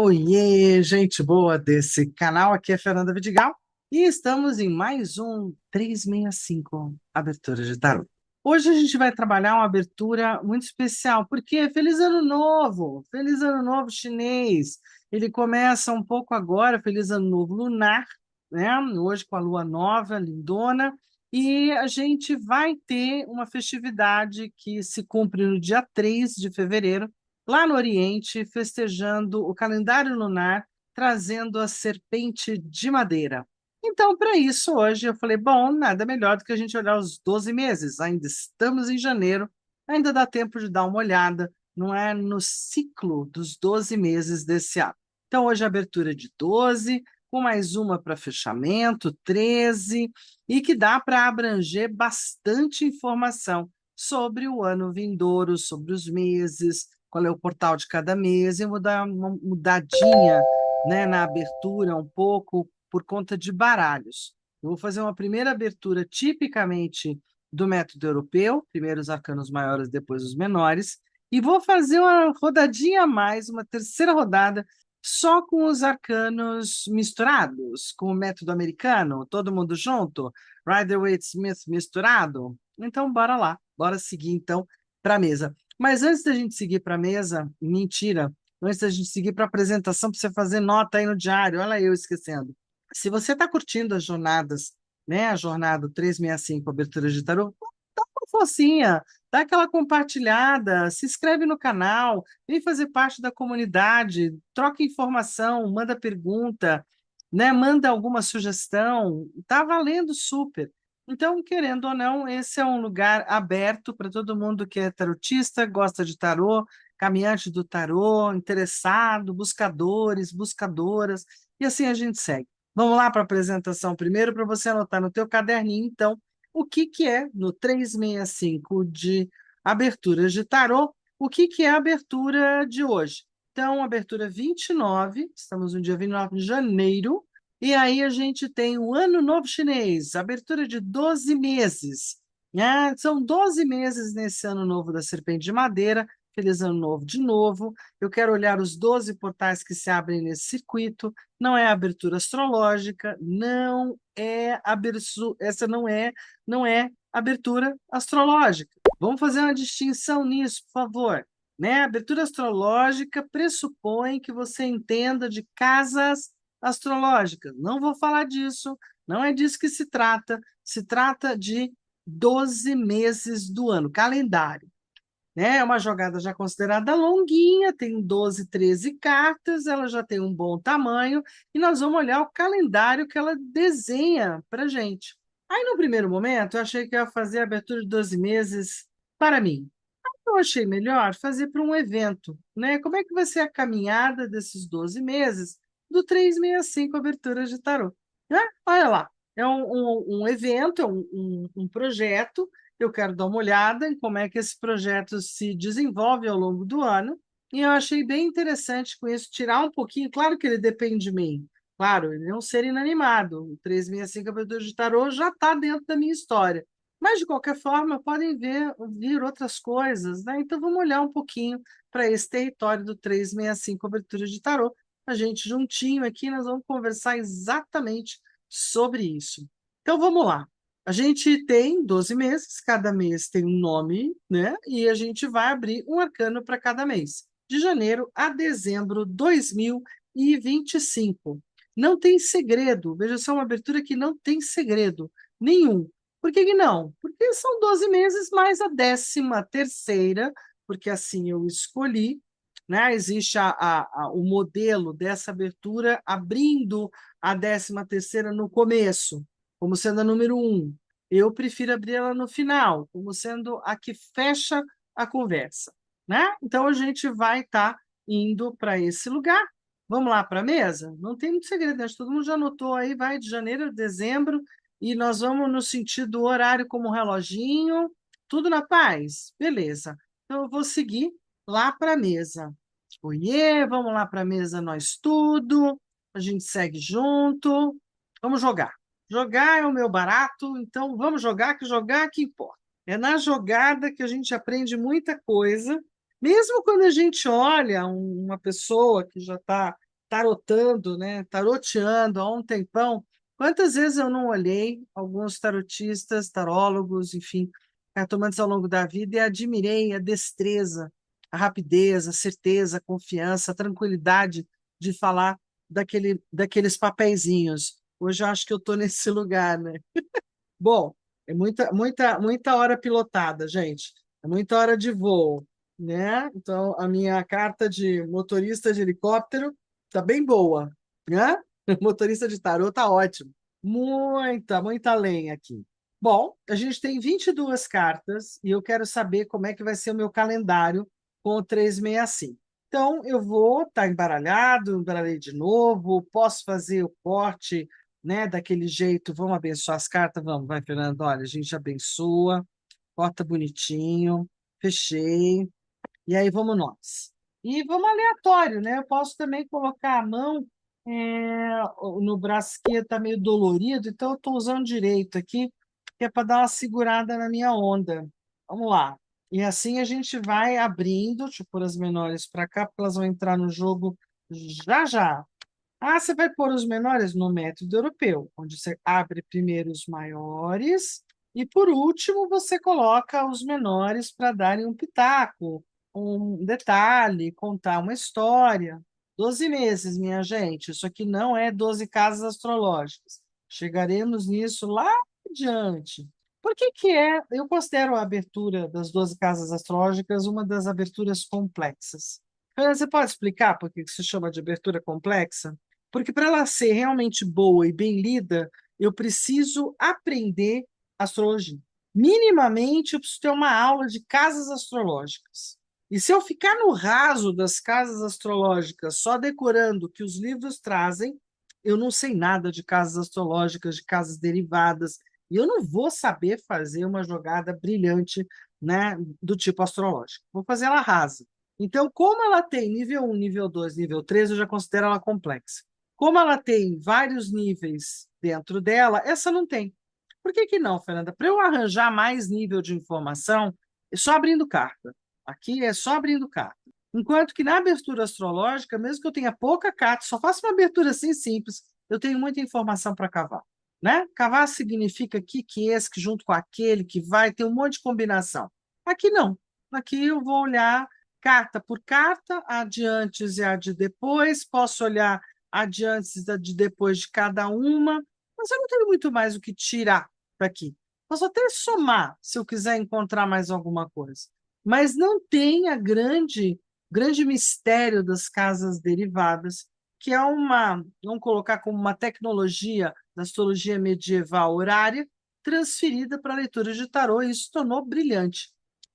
Oiê, gente boa desse canal, aqui é Fernanda Vidigal e estamos em mais um 365 Abertura de Tarot. Hoje a gente vai trabalhar uma abertura muito especial, porque Feliz Ano Novo chinês. Ele começa um pouco agora, Feliz Ano Novo lunar, né? Hoje com a lua nova, lindona, e a gente vai ter uma festividade que se cumpre no dia 3 de fevereiro, lá no Oriente, festejando o calendário lunar, trazendo a serpente de madeira. Então, para isso, hoje eu falei: bom, nada melhor do que a gente olhar os 12 meses. Ainda estamos em janeiro, ainda dá tempo de dar uma olhada, não é? No ciclo dos 12 meses desse ano. Então, hoje a abertura de 12, com mais uma para fechamento, 13, e que dá para abranger bastante informação sobre o ano vindouro, sobre os meses, qual é o portal de cada mês. Eu vou dar uma mudadinha, né, na abertura um pouco por conta de baralhos. Eu vou fazer uma primeira abertura tipicamente do método europeu, primeiro os arcanos maiores, depois os menores, e vou fazer uma rodadinha a mais, uma terceira rodada, só com os arcanos misturados, com o método americano, todo mundo junto, Rider-Waite-Smith misturado. Então, bora lá, bora seguir então para a mesa. Mas antes da gente seguir para a mesa, mentira, antes da gente seguir para a apresentação, para você fazer nota aí no diário, olha eu esquecendo. Se você está curtindo as jornadas, né, a jornada 365, abertura de tarô, dá uma forcinha, dá aquela compartilhada, se inscreve no canal, vem fazer parte da comunidade, troca informação, manda pergunta, né, manda alguma sugestão, tá valendo super. Então, querendo ou não, esse é um lugar aberto para todo mundo que é tarotista, gosta de tarô, caminhante do tarô, interessado, buscadores, buscadoras, e assim a gente segue. Vamos lá para a apresentação primeiro, para você anotar no teu caderninho, então, o que que é no 365 de aberturas de tarô, o que que é a abertura de hoje. Então, abertura 29, estamos no dia 29 de janeiro, e aí a gente tem o Ano Novo Chinês, abertura de 12 meses. Né? São 12 meses nesse Ano Novo da Serpente de Madeira. Feliz Ano Novo de novo. Eu quero olhar os 12 portais que se abrem nesse circuito. Não é abertura astrológica, não é abertura, essa não é abertura astrológica. Vamos fazer uma distinção nisso, por favor. Né? A abertura astrológica pressupõe que você entenda de casas astrológicas. Não vou falar disso, não é disso que se trata de 12 meses do ano, calendário. Né? É uma jogada já considerada longuinha, tem 12, 13 cartas, ela já tem um bom tamanho, e nós vamos olhar o calendário que ela desenha para gente. Aí, no primeiro momento, eu achei que eu ia fazer a abertura de 12 meses para mim. Eu achei melhor fazer para um evento, né? Como é que vai ser a caminhada desses 12 meses do 365 Abertura de Tarô? Né? Olha lá, é um evento, é um projeto. Eu quero dar uma olhada em como é que esse projeto se desenvolve ao longo do ano, e eu achei bem interessante com isso tirar um pouquinho. Claro que ele depende de mim, claro, ele é um ser inanimado. O 365 Abertura de Tarô já está dentro da minha história. Mas, de qualquer forma, podem vir outras coisas, né? Então, vamos olhar um pouquinho para esse território do 365 Abertura de Tarô. A gente juntinho aqui, nós vamos conversar exatamente sobre isso. Então, vamos lá. A gente tem 12 meses, cada mês tem um nome, né? E a gente vai abrir um arcano para cada mês, de janeiro a dezembro de 2025. Não tem segredo, veja só, uma abertura que não tem segredo nenhum. Por que que não? Porque são 12 meses mais a 13ª, porque assim eu escolhi, né? Existe o modelo dessa abertura abrindo a 13ª no começo, como sendo a número 1. Eu prefiro abrir ela no final, como sendo a que fecha a conversa, né? Então a gente vai estar indo para esse lugar. Vamos lá para a mesa? Não tem muito segredo, né? Todo mundo já anotou aí, vai de janeiro a dezembro, e nós vamos no sentido horário como reloginho, tudo na paz? Beleza. Então eu vou seguir lá para a mesa. Oiê, vamos lá para a mesa nós tudo, a gente segue junto, vamos jogar. Jogar é o meu barato, então vamos jogar que importa. É na jogada que a gente aprende muita coisa, mesmo quando a gente olha uma pessoa que já está tarotando, né? Taroteando há um tempão. Quantas vezes eu não olhei alguns tarotistas, tarólogos, enfim, cartomantes ao longo da vida e admirei a destreza, a rapidez, a certeza, a confiança, a tranquilidade de falar daqueles papeizinhos. Hoje eu acho que eu estou nesse lugar, né? Bom, é muita hora pilotada, gente. É muita hora de voo, né? Então, a minha carta de motorista de helicóptero tá bem boa, né? Motorista de tarô tá ótimo. Muita lenha aqui. Bom, a gente tem 22 cartas e eu quero saber como é que vai ser o meu calendário com o 365. Então, eu vou estar embaralhado, embaralhei de novo, posso fazer o corte, né, daquele jeito, vamos abençoar as cartas? Vamos, vai, Fernando, olha, a gente abençoa, corta bonitinho, fechei, e aí vamos nós. E vamos aleatório, né? Eu posso também colocar a mão no braço esquerdo, está meio dolorido, então eu estou usando direito aqui, que é para dar uma segurada na minha onda. Vamos lá. E assim a gente vai abrindo, deixa eu pôr as menores para cá, porque elas vão entrar no jogo já já. Ah, você vai pôr os menores no método europeu, onde você abre primeiro os maiores e, por último, você coloca os menores para darem um pitaco, um detalhe, contar uma história. 12 meses, minha gente. Isso aqui não é 12 casas astrológicas. Chegaremos nisso lá adiante. Por que que é? Eu considero a abertura das 12 casas astrológicas uma das aberturas complexas. Você pode explicar por que que se chama de abertura complexa? Porque para ela ser realmente boa e bem lida, eu preciso aprender astrologia. Minimamente, eu preciso ter uma aula de casas astrológicas. E se eu ficar no raso das casas astrológicas, só decorando o que os livros trazem, eu não sei nada de casas astrológicas, de casas derivadas, e eu não vou saber fazer uma jogada brilhante, né, do tipo astrológico. Vou fazer ela rasa. Então, como ela tem nível 1, nível 2, nível 3, eu já considero ela complexa. Como ela tem vários níveis dentro dela, essa não tem. Por que que não, Fernanda? Para eu arranjar mais nível de informação, é só abrindo carta. Aqui é só abrindo carta. Enquanto que na abertura astrológica, mesmo que eu tenha pouca carta, só faço uma abertura assim simples, eu tenho muita informação para cavar. Né? Cavar significa que esse, que junto com aquele, que vai, ter um monte de combinação. Aqui não. Aqui eu vou olhar carta por carta, a de antes e a de depois, posso olhar a de antes e a de depois de cada uma, mas eu não tenho muito mais o que tirar daqui. Posso até somar, se eu quiser encontrar mais alguma coisa. Mas não tem a grande mistério das casas derivadas, que é uma, vamos colocar como uma tecnologia da astrologia medieval horária, transferida para a leitura de tarô, e isso tornou brilhante.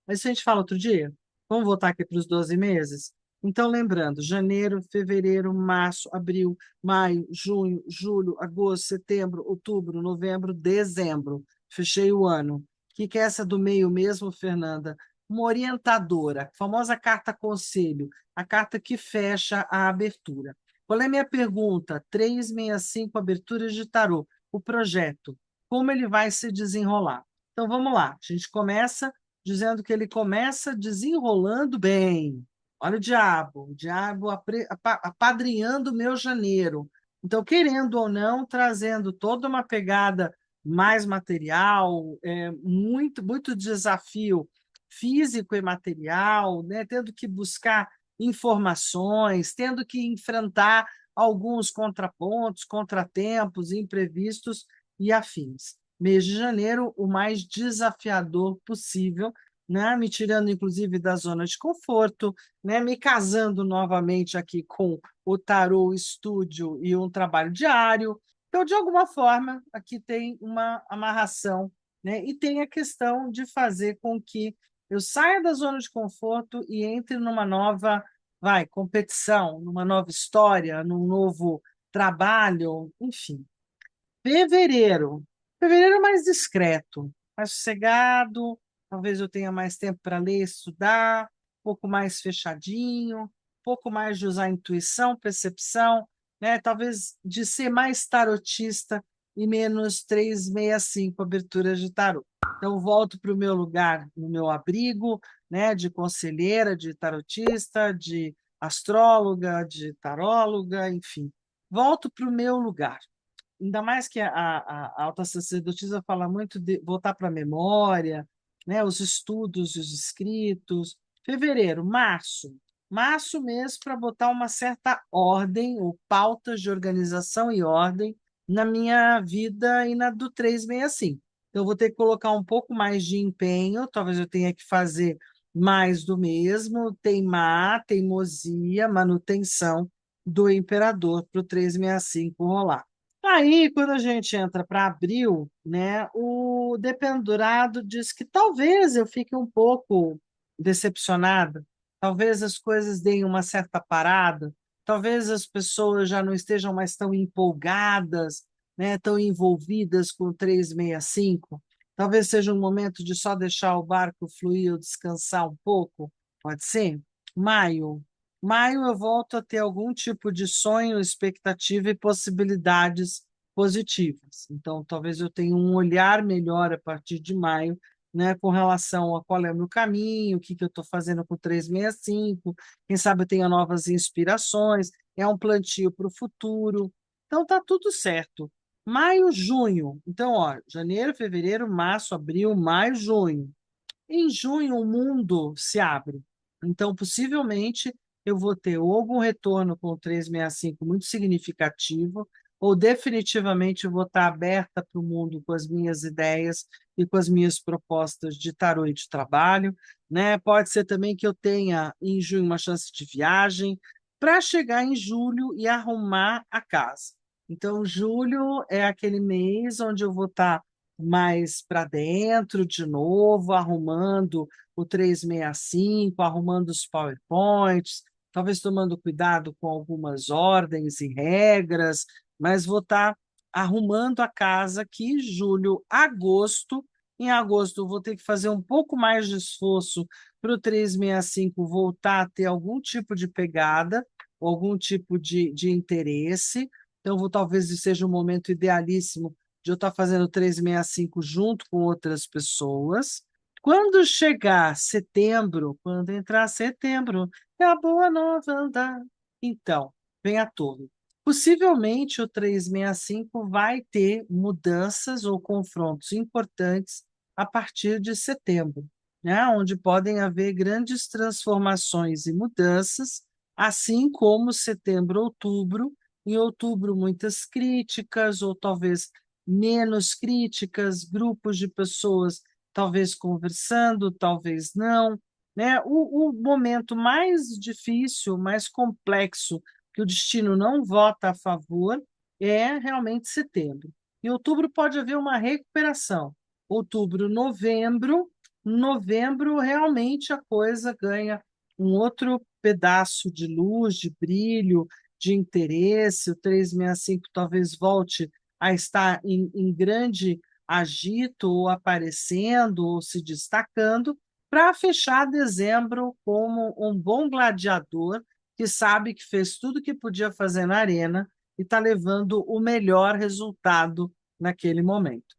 Mas isso a gente fala outro dia. Vamos voltar aqui para os 12 meses? Então, lembrando, janeiro, fevereiro, março, abril, maio, junho, julho, agosto, setembro, outubro, novembro, dezembro. Fechei o ano. O que é essa do meio mesmo, Fernanda? Uma orientadora, a famosa carta conselho, a carta que fecha a abertura. Qual é a minha pergunta? 365 aberturas de tarô. O projeto. Como ele vai se desenrolar? Então, vamos lá. A gente começa dizendo que ele começa desenrolando bem. Olha o diabo apadrinhando o meu janeiro. Então, querendo ou não, trazendo toda uma pegada mais material, muito desafio físico e material, né? Tendo que buscar informações, tendo que enfrentar alguns contrapontos, contratempos, imprevistos e afins. Mês de janeiro, o mais desafiador possível, né? Me tirando, inclusive, da zona de conforto, né? Me casando novamente aqui com o tarô estúdio e um trabalho diário. Então, de alguma forma, aqui tem uma amarração, né? E tem a questão de fazer com que eu saia da zona de conforto e entre numa nova, competição, numa nova história, num novo trabalho, enfim. Fevereiro. Fevereiro é mais discreto, mais sossegado, talvez eu tenha mais tempo para ler, estudar, um pouco mais fechadinho, um pouco mais de usar intuição, percepção, né? Talvez de ser mais tarotista e menos 365 aberturas de tarot. Então, volto para o meu lugar, no meu abrigo, né, de conselheira, de tarotista, de astróloga, de taróloga, enfim. Volto para o meu lugar. Ainda mais que a alta sacerdotisa fala muito de voltar para a memória, né, os estudos, os escritos. Fevereiro, março. Março mesmo para botar uma certa ordem, ou pautas de organização e ordem na minha vida e na do 365. Então, eu vou ter que colocar um pouco mais de empenho, talvez eu tenha que fazer mais do mesmo, teimar, teimosia, manutenção do imperador para o 365 rolar. Aí, quando a gente entra para abril, né, o dependurado diz que talvez eu fique um pouco decepcionada, talvez as coisas deem uma certa parada, talvez as pessoas já não estejam mais tão empolgadas, né, tão envolvidas com o 365. Talvez seja um momento de só deixar o barco fluir ou descansar um pouco, pode ser? Maio. Maio eu volto a ter algum tipo de sonho, expectativa e possibilidades positivas. Então, talvez eu tenha um olhar melhor a partir de maio, né, com relação a qual é o meu caminho, o que eu estou fazendo com o 365, quem sabe eu tenha novas inspirações, é um plantio para o futuro. Então, está tudo certo. Maio, junho. Então, ó, janeiro, fevereiro, março, abril, maio, junho. Em junho, o mundo se abre. Então, possivelmente, eu vou ter ou algum retorno com o 365 muito significativo, ou definitivamente eu vou estar aberta para o mundo com as minhas ideias e com as minhas propostas de tarô e de trabalho, né? Pode ser também que eu tenha em junho uma chance de viagem para chegar em julho e arrumar a casa. Então, julho é aquele mês onde eu vou estar mais para dentro de novo, arrumando o 365, arrumando os PowerPoints, talvez tomando cuidado com algumas ordens e regras, mas vou estar arrumando a casa aqui, julho, agosto. Em agosto, eu vou ter que fazer um pouco mais de esforço para o 365 voltar a ter algum tipo de pegada, algum tipo de interesse. Então, talvez seja um momento idealíssimo de eu estar fazendo 365 junto com outras pessoas. Quando chegar setembro, quando entrar setembro, é a boa nova andar. Então, vem a torre. Possivelmente o 365 vai ter mudanças ou confrontos importantes a partir de setembro, né? Onde podem haver grandes transformações e mudanças, assim como setembro, outubro. Em outubro, muitas críticas, ou talvez menos críticas, grupos de pessoas talvez conversando, talvez não, né? O momento mais difícil, mais complexo, que o destino não vota a favor, é realmente setembro. Em outubro pode haver uma recuperação. Outubro, novembro realmente a coisa ganha um outro pedaço de luz, de brilho, de interesse. O 365 talvez volte a estar em grande agito, ou aparecendo, ou se destacando, para fechar dezembro como um bom gladiador que sabe que fez tudo que podia fazer na arena e está levando o melhor resultado naquele momento.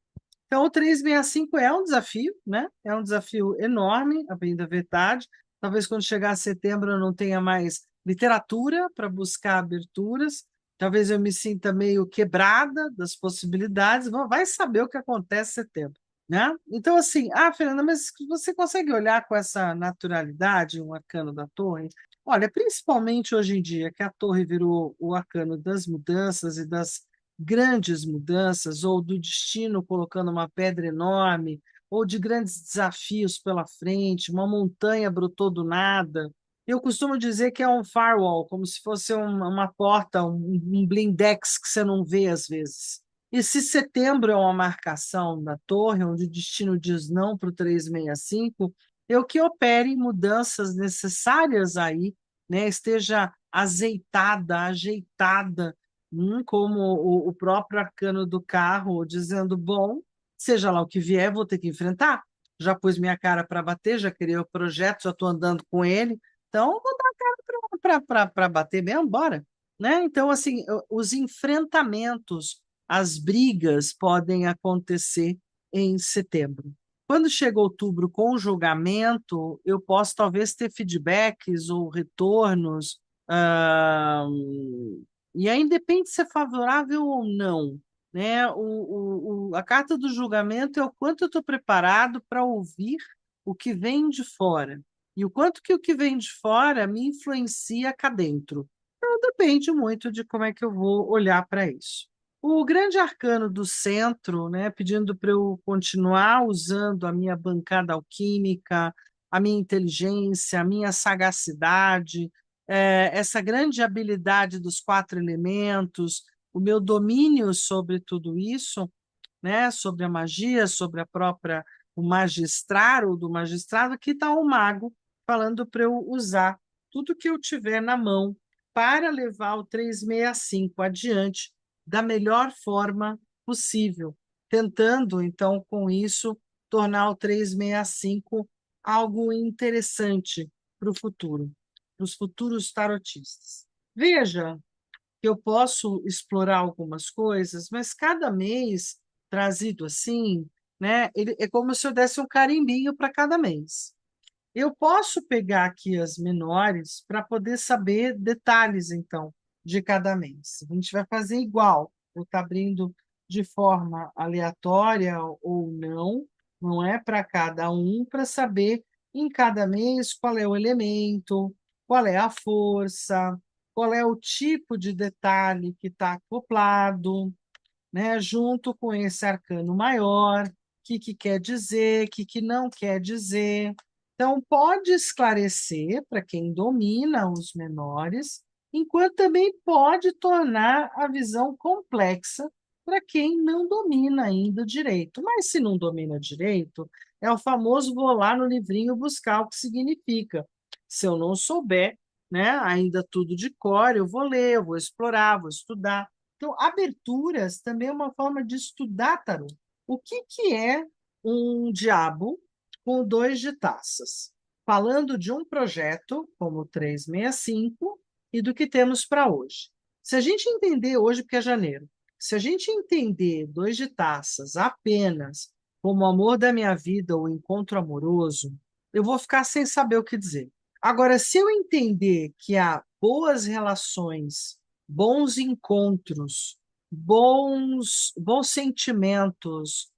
Então, o 365 é um desafio, né? É um desafio enorme, a bem da verdade. Talvez quando chegar a setembro eu não tenha mais literatura para buscar aberturas, talvez eu me sinta meio quebrada das possibilidades. Vai saber o que acontece em setembro, né? Então, assim, Fernanda, mas você consegue olhar com essa naturalidade um arcano da torre? Olha, principalmente hoje em dia, que a torre virou o arcano das mudanças e das grandes mudanças, ou do destino colocando uma pedra enorme, ou de grandes desafios pela frente, uma montanha brotou do nada. Eu costumo dizer que é um firewall, como se fosse uma porta, um blindex que você não vê às vezes. E se setembro é uma marcação da torre, onde o destino diz não para o 365, eu que opere mudanças necessárias aí, né, esteja azeitada, ajeitada, como o próprio arcano do carro, dizendo: bom, seja lá o que vier, vou ter que enfrentar. Já pus minha cara para bater, já criei o projeto, já estou andando com ele, então vou dar a cara para bater mesmo, bora. Né? Então, assim, os enfrentamentos, as brigas podem acontecer em setembro. Quando chega outubro com o julgamento, eu posso talvez ter feedbacks ou retornos Ah, e aí depende se é favorável ou não, né? A carta do julgamento é o quanto eu estou preparado para ouvir o que vem de fora e o quanto que o que vem de fora me influencia cá dentro. Então depende muito de como é que eu vou olhar para isso. O grande arcano do centro, né, pedindo para eu continuar usando a minha bancada alquímica, a minha inteligência, a minha sagacidade, essa grande habilidade dos quatro elementos, o meu domínio sobre tudo isso, né, sobre a magia, sobre a própria o magistrar ou do magistrado, aqui está o mago falando para eu usar tudo que eu tiver na mão para levar o 365 adiante da melhor forma possível, tentando, então, com isso, tornar o 365 algo interessante para o futuro, para os futuros tarotistas. Veja que eu posso explorar algumas coisas, mas cada mês trazido assim, né, é como se eu desse um carimbinho para cada mês. Eu posso pegar aqui as menores para poder saber detalhes, então, de cada mês. A gente vai fazer igual, eu estou abrindo de forma aleatória ou não, não é para cada um, para saber em cada mês qual é o elemento, qual é a força, qual é o tipo de detalhe que está acoplado, né, junto com esse arcano maior, o que quer dizer, o que não quer dizer. Então, pode esclarecer para quem domina os menores, enquanto também pode tornar a visão complexa para quem não domina ainda o direito. Mas se não domina direito, é o famoso vou lá no livrinho buscar o que significa. Se eu não souber, né, ainda tudo de cor, eu vou ler, eu vou explorar, vou estudar. Então, aberturas também é uma forma de estudar tarô. O que é um diabo com dois de taças? Falando de um projeto, como o 365, e do que temos para hoje. Se a gente entender hoje, porque é janeiro, se a gente entender dois de taças apenas como o amor da minha vida ou encontro amoroso, eu vou ficar sem saber o que dizer. Agora, se eu entender que há boas relações, bons encontros, bons sentimentos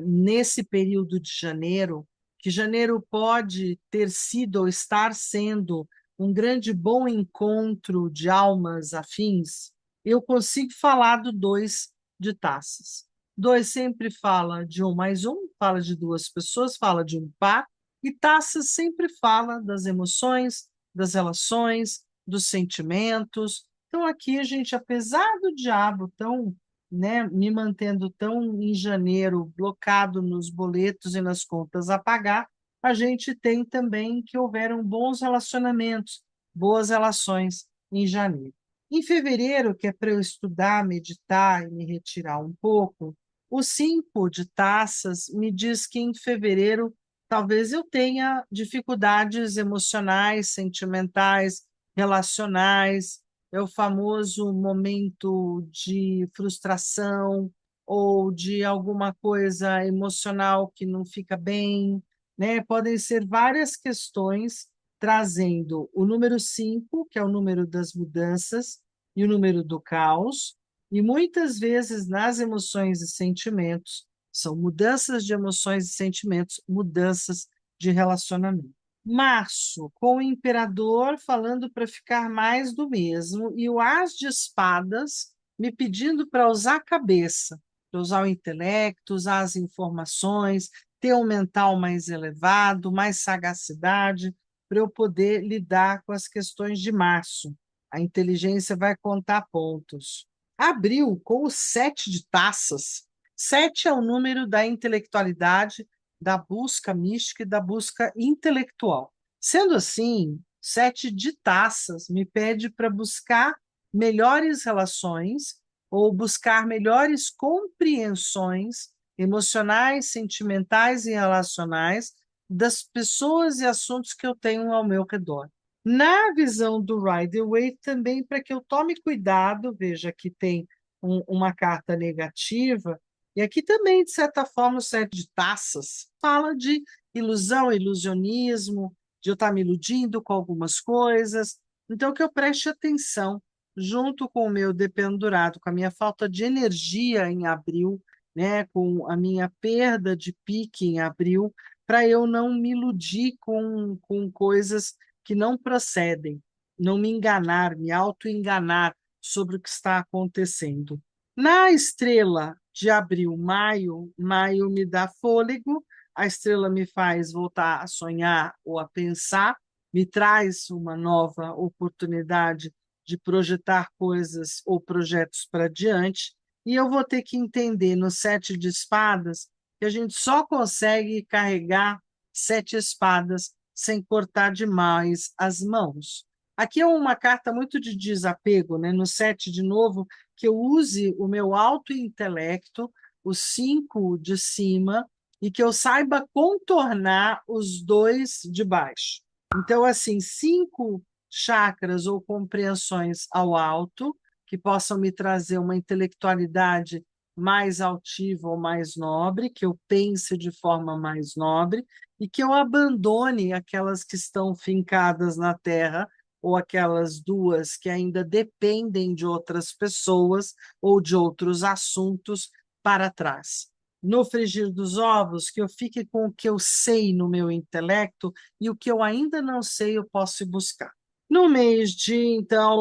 nesse período de janeiro, que janeiro pode ter sido ou estar sendo um grande bom encontro de almas afins, eu consigo falar do dois de taças. Dois sempre fala de um mais um, fala de duas pessoas, fala de um par, e taças sempre fala das emoções, das relações, dos sentimentos. Então, aqui a gente, apesar do diabo tão, né, me mantendo tão em janeiro, blocado nos boletos e nas contas a pagar, a gente tem também que houveram bons relacionamentos, boas relações em janeiro. Em fevereiro, que é para eu estudar, meditar e me retirar um pouco, o 5 de taças me diz que em fevereiro talvez eu tenha dificuldades emocionais, sentimentais, relacionais, é o famoso momento de frustração ou de alguma coisa emocional que não fica bem, né? Podem ser várias questões trazendo o número 5, que é o número das mudanças, e o número do caos, e muitas vezes nas emoções e sentimentos, são mudanças de emoções e sentimentos, mudanças de relacionamento. Março, com o imperador falando para ficar mais do mesmo, e o as de espadas me pedindo para usar a cabeça, para usar o intelecto, usar as informações, ter um mental mais elevado, mais sagacidade, para eu poder lidar com as questões de março. A inteligência vai contar pontos. Abril, com o 7 de taças. 7 é o número da intelectualidade, da busca mística e da busca intelectual. Sendo assim, 7 de taças me pede para buscar melhores relações ou buscar melhores compreensões emocionais, sentimentais e relacionais das pessoas e assuntos que eu tenho ao meu redor. Na visão do Rider-Waite, também para que eu tome cuidado, veja que tem uma carta negativa, e aqui também, de certa forma, o 7 de taças fala de ilusão, ilusionismo, de eu estar me iludindo com algumas coisas, Então, que eu preste atenção, junto com o meu dependurado, com a minha falta de energia em abril, né, com a minha perda de pique em abril, para eu não me iludir com coisas que não procedem, não me enganar, me auto-enganar sobre o que está acontecendo. Na estrela de abril, maio, maio me dá fôlego, a estrela me faz voltar a sonhar ou a pensar, me traz uma nova oportunidade de projetar coisas ou projetos para diante, e eu vou ter que entender no sete de espadas que a gente só consegue carregar sete espadas sem cortar demais as mãos. Aqui é uma carta muito de desapego, né? No sete, de novo, que eu use o meu autointelecto, os cinco de cima, e que eu saiba contornar os dois de baixo. Então, assim, cinco chakras ou compreensões ao alto, que possam me trazer uma intelectualidade mais altiva ou mais nobre, que eu pense de forma mais nobre, e que eu abandone aquelas que estão fincadas na terra, ou aquelas duas que ainda dependem de outras pessoas ou de outros assuntos para trás. No frigir dos ovos, que eu fique com o que eu sei no meu intelecto e o que eu ainda não sei eu posso ir buscar. No mês de, então,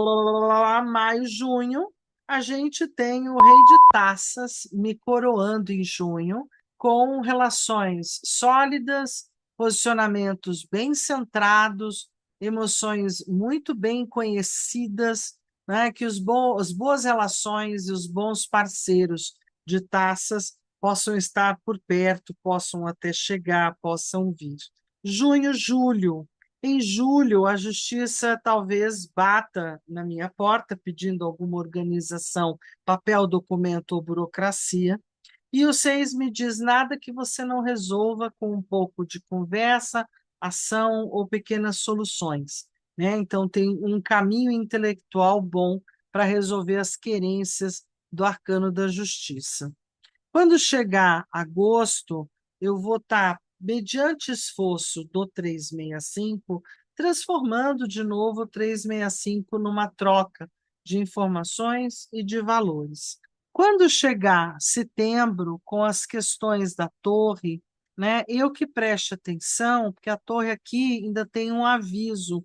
maio, junho, a gente tem o Rei de Taças me coroando em junho, com relações sólidas, posicionamentos bem centrados, emoções muito bem conhecidas, né, que as boas relações e os bons parceiros de taças possam estar por perto, possam até chegar, possam vir. Junho, julho. Em julho, a justiça talvez bata na minha porta pedindo alguma organização, papel, documento ou burocracia. E o seis me diz nada que você não resolva com um pouco de conversa, ação ou pequenas soluções, né? Então, tem um caminho intelectual bom para resolver as querências do arcano da justiça. Quando chegar agosto, eu vou estar, mediante esforço do 365, transformando de novo o 365 numa troca de informações e de valores. Quando chegar setembro, com as questões da torre, né, eu que preste atenção, porque a torre aqui ainda tem um aviso.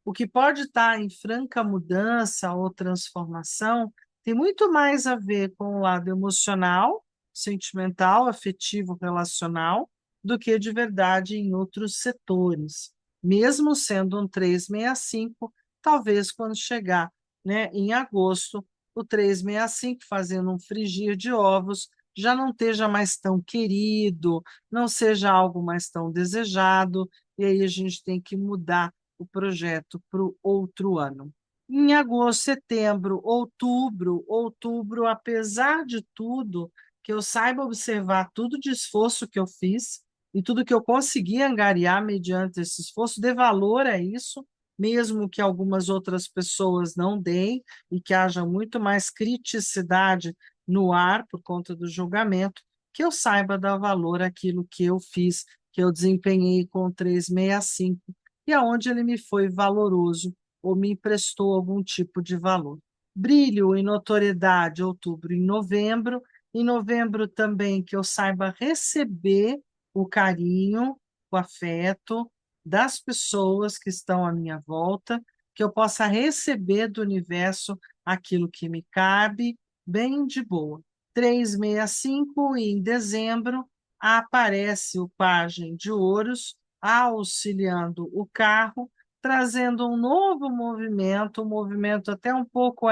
O que pode estar em franca mudança ou transformação tem muito mais a ver com o lado emocional, sentimental, afetivo, relacional, do que de verdade em outros setores. Mesmo sendo um 365, talvez quando chegar, né, em agosto, o 365 fazendo um frigir de ovos já não esteja mais tão querido, não seja algo mais tão desejado, e aí a gente tem que mudar o projeto para o outro ano. Em agosto, setembro, outubro, apesar de tudo, que eu saiba observar tudo de esforço que eu fiz e tudo que eu consegui angariar mediante esse esforço, dê valor a isso, mesmo que algumas outras pessoas não deem e que haja muito mais criticidade no ar por conta do julgamento, que eu saiba dar valor àquilo que eu fiz, que eu desempenhei com o 365 e aonde ele me foi valoroso ou me emprestou algum tipo de valor. Brilho e notoriedade, outubro e novembro. Em novembro também que eu saiba receber o carinho, o afeto das pessoas que estão à minha volta, que eu possa receber do universo aquilo que me cabe, bem de boa. 365 e em dezembro aparece o pajem de ouros, auxiliando o carro, trazendo um novo movimento, um movimento até um pouco,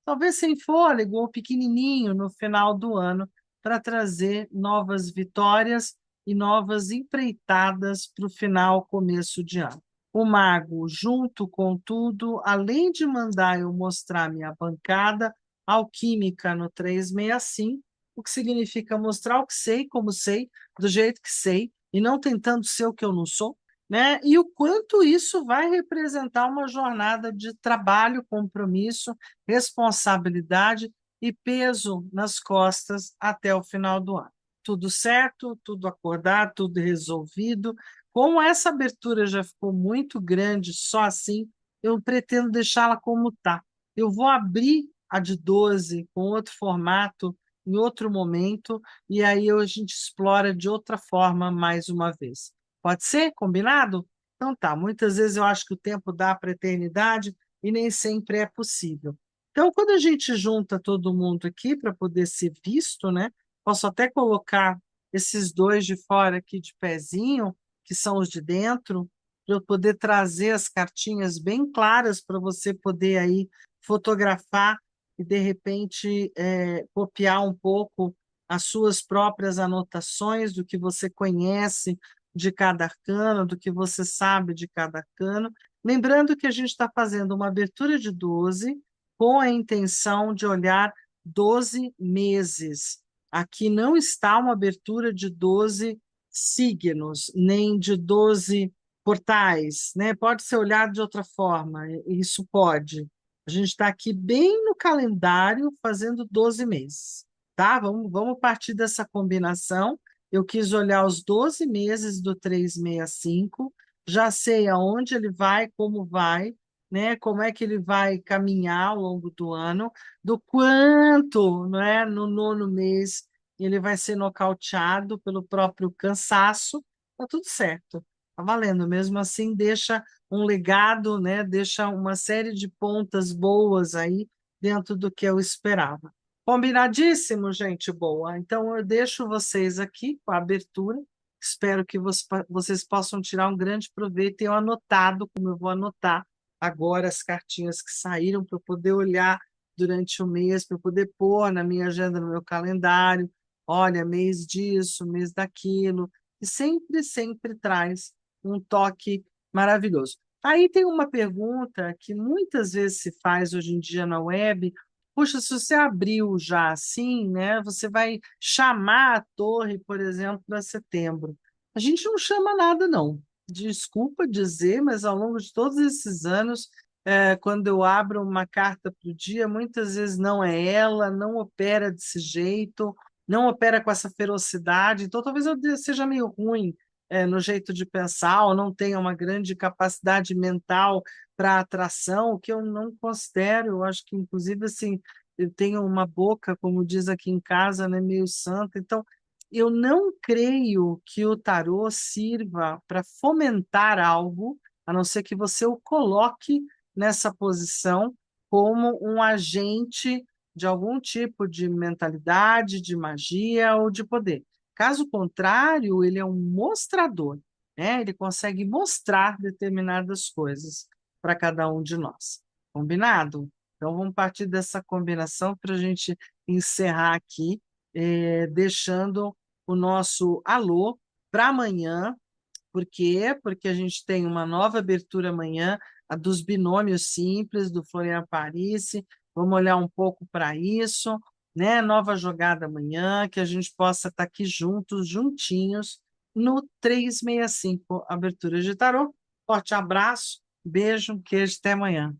talvez sem fôlego ou pequenininho no final do ano, para trazer novas vitórias e novas empreitadas para o final, começo de ano. O mago, junto com tudo, além de mandar eu mostrar minha bancada alquímica no 365, o que significa mostrar o que sei, como sei, do jeito que sei, e não tentando ser o que eu não sou, né? E o quanto isso vai representar uma jornada de trabalho, compromisso, responsabilidade e peso nas costas até o final do ano. Tudo certo, tudo acordado, tudo resolvido. Como essa abertura já ficou muito grande, só assim, eu pretendo deixá-la como está. Eu vou abrir a de 12 com outro formato, em outro momento, e aí a gente explora de outra forma mais uma vez. Pode ser? Combinado? Então tá. Muitas vezes eu acho que o tempo dá para a eternidade e nem sempre é possível. Então, quando a gente junta todo mundo aqui para poder ser visto, né? Posso até colocar esses dois de fora aqui de pezinho, que são os de dentro, para eu poder trazer as cartinhas bem claras para você poder aí fotografar e, de repente, copiar um pouco as suas próprias anotações do que você conhece de cada arcano, do que você sabe de cada arcano. Lembrando que a gente está fazendo uma abertura de 12 com a intenção de olhar 12 meses. Aqui não está uma abertura de 12 signos, nem de 12 portais, né? Pode ser olhado de outra forma, isso pode. A gente está aqui bem no calendário fazendo 12 meses, tá? Vamos partir dessa combinação. Eu quis olhar os 12 meses do 365, já sei aonde ele vai, como vai, né? Como é que ele vai caminhar ao longo do ano, do quanto, não é, no nono mês ele vai ser nocauteado pelo próprio cansaço, tá tudo certo, tá valendo. Mesmo assim, deixa um legado, né? Deixa uma série de pontas boas aí dentro do que eu esperava. Combinadíssimo, gente boa. Então, eu deixo vocês aqui com a abertura. Espero que vocês possam tirar um grande proveito. Tenho anotado, como eu vou anotar agora as cartinhas que saíram para eu poder olhar durante o mês, para eu poder pôr na minha agenda, no meu calendário. Olha, mês disso, mês daquilo. E sempre, sempre traz um toque maravilhoso. Aí tem uma pergunta que muitas vezes se faz hoje em dia na web. Puxa, se você abriu já assim, né, você vai chamar a torre, por exemplo, para setembro. A gente não chama nada, não. Desculpa dizer, mas ao longo de todos esses anos, quando eu abro uma carta para o dia, muitas vezes não é ela, não opera desse jeito, não opera com essa ferocidade. Então, talvez eu seja meio ruim, no jeito de pensar, ou não tenha uma grande capacidade mental para atração, o que eu não considero. Eu acho que, inclusive, assim, eu tenho uma boca, como diz aqui em casa, né, meio santa. Então, eu não creio que o tarô sirva para fomentar algo, a não ser que você o coloque nessa posição como um agente de algum tipo de mentalidade, de magia ou de poder. Caso contrário, ele é um mostrador, né? Ele consegue mostrar determinadas coisas para cada um de nós. Combinado? Então, vamos partir dessa combinação para a gente encerrar aqui, deixando o nosso alô para amanhã. Por quê? Porque a gente tem uma nova abertura amanhã, a dos binômios simples, do Florian Paris. Vamos olhar um pouco para isso, né? Nova jogada amanhã, que a gente possa estar aqui juntos, juntinhos, no 365, abertura de tarô. Forte abraço, beijo, queijo, até amanhã.